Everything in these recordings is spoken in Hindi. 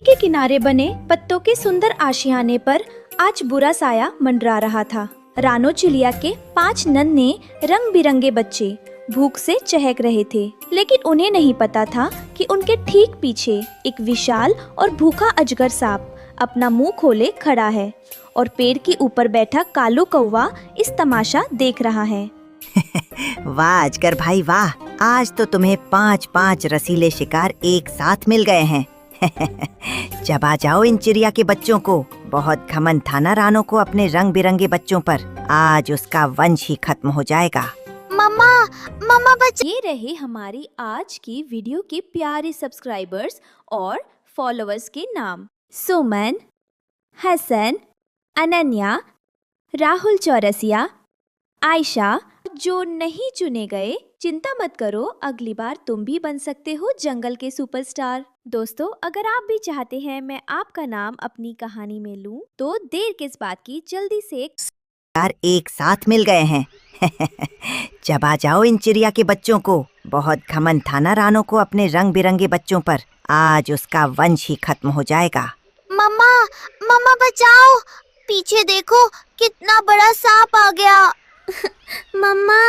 के किनारे बने पत्तों के सुंदर आशियाने पर आज बुरा साया मंडरा रहा था। रानो चिड़िया के 5 नन्हे रंग बिरंगे बच्चे भूख से चहक रहे थे, लेकिन उन्हें नहीं पता था कि उनके ठीक पीछे एक विशाल और भूखा अजगर सांप अपना मुंह खोले खड़ा है और पेड़ के ऊपर बैठा कालू कौवा इस तमाशा देख रहा है। वाह अजगर भाई वाह, आज तो तुम्हें 5 रसीले शिकार एक साथ मिल गए हैं। चबा जाओ इन चिड़िया के बच्चों को। बहुत घमंड था ना रानो को अपने रंग बिरंगे बच्चों पर। आज उसका वंश ही खत्म हो जाएगा। मम्मा बच्चे। ये रहे हमारी आज की वीडियो के प्यारे सब्सक्राइबर्स और फॉलोअर्स के नाम। सुमन, हसन, अनन्या, राहुल चौरसिया, आयशा। जो नहीं चुने गए चिंता मत करो, अगली बार तुम भी बन सकते हो जंगल के सुपरस्टार। दोस्तों, अगर आप भी चाहते हैं मैं आपका नाम अपनी कहानी में लूं, तो देर किस बात की, जल्दी से एक साथ मिल गए हैं। चबा जाओ इन चिड़िया के बच्चों को। बहुत घमंड था ना रानो को अपने रंग बिरंगे बच्चों पर। आज उसका वंश ही खत्म हो जाएगा। मम्मा बचाओ, पीछे देखो कितना बड़ा सांप आ गया। मम्मा,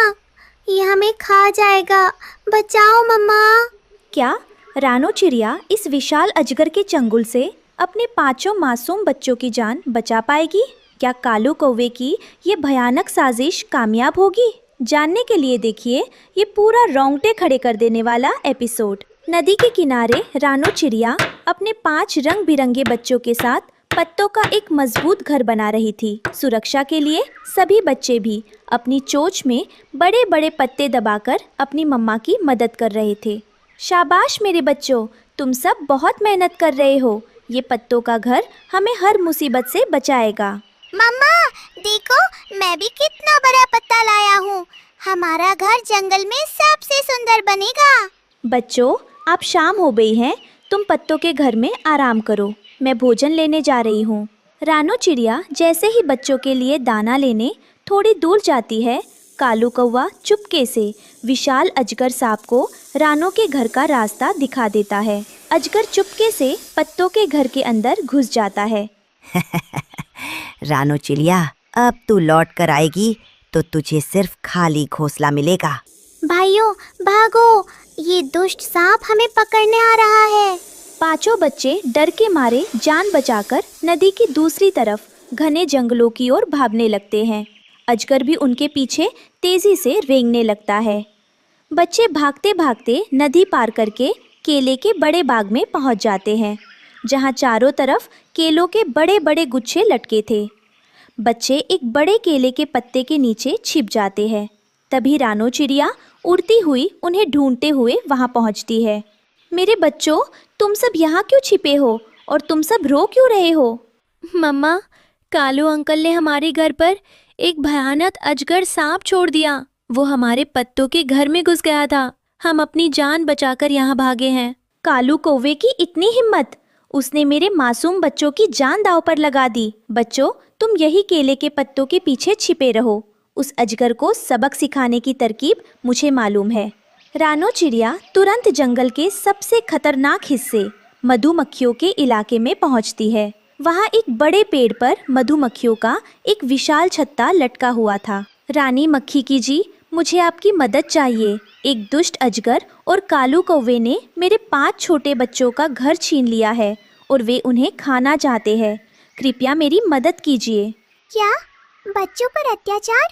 ये हमें खा जाएगा, बचाओ मम्मा। क्या रानो चिड़िया इस विशाल अजगर के चंगुल से अपने 5 मासूम बच्चों की जान बचा पाएगी? क्या कालू कौवे की ये भयानक साजिश कामयाब होगी? जानने के लिए देखिए ये पूरा रोंगटे खड़े कर देने वाला एपिसोड। नदी के किनारे रानो चिड़िया अपने 5 रंग बिरंगे बच्चों के साथ पत्तों का एक मजबूत घर बना रही थी। सुरक्षा के लिए सभी बच्चे भी अपनी चोंच में बड़े बड़े पत्ते दबाकर अपनी मम्मा की मदद कर रहे थे। शाबाश मेरे बच्चों, तुम सब बहुत मेहनत कर रहे हो। ये पत्तों का घर हमें हर मुसीबत से बचाएगा। मम्मा देखो, मैं भी कितना बड़ा पत्ता लाया हूँ। हमारा घर जंगल में सबसे सुंदर बनेगा। बच्चों, अब शाम हो गई है, तुम पत्तों के घर में आराम करो, मैं भोजन लेने जा रही हूँ। रानो चिड़िया जैसे ही बच्चों के लिए दाना लेने थोड़ी दूर जाती है, कालू कौवा चुपके से विशाल अजगर सांप को रानो के घर का रास्ता दिखा देता है। अजगर चुपके से पत्तों के घर के अंदर घुस जाता है। रानो चिड़िया, अब तू लौट कर आएगी तो तुझे सिर्फ खाली घोंसला मिलेगा। भाइयों भागो, ये दुष्ट सांप हमें पकड़ने आ रहा है। 5 बच्चे डर के मारे जान बचाकर नदी की दूसरी तरफ घने जंगलों की ओर भागने लगते हैं। अजगर भी उनके पीछे तेजी से रेंगने लगता है। बच्चे भागते भागते नदी पार करके केले के बड़े बाग में पहुंच जाते हैं, जहां चारों तरफ केलों के बड़े बड़े गुच्छे लटके थे। बच्चे एक बड़े केले के पत्ते के नीचे छिप जाते हैं। तभी रानो चिड़िया उड़ती हुई उन्हें ढूंढते हुए वहां पहुंचती है। मेरे बच्चों, तुम सब यहाँ क्यों छिपे हो और तुम सब रो क्यों रहे हो? मम्मा, कालू अंकल ने हमारे घर पर एक भयानक अजगर सांप छोड़ दिया। वो हमारे पत्तों के घर में घुस गया था। हम अपनी जान बचाकर यहाँ भागे हैं। कालू कौवे की इतनी हिम्मत! उसने मेरे मासूम बच्चों की जान दांव पर लगा दी। बच्चों, तुम यही केले के पत्तों के पीछे छिपे रहो। उस अजगर को सबक सिखाने की तरकीब मुझे मालूम है। रानो चिड़िया तुरंत जंगल के सबसे खतरनाक हिस्से मधुमक्खियों के इलाके में पहुंचती है। वहां एक बड़े पेड़ पर मधुमक्खियों का एक विशाल छत्ता लटका हुआ था। रानी मक्खी की जी, मुझे आपकी मदद चाहिए। एक दुष्ट अजगर और कालू कौवे ने मेरे 5 छोटे बच्चों का घर छीन लिया है और वे उन्हें खाना चाहते हैं। कृपया मेरी मदद कीजिए। क्या बच्चों पर अत्याचार?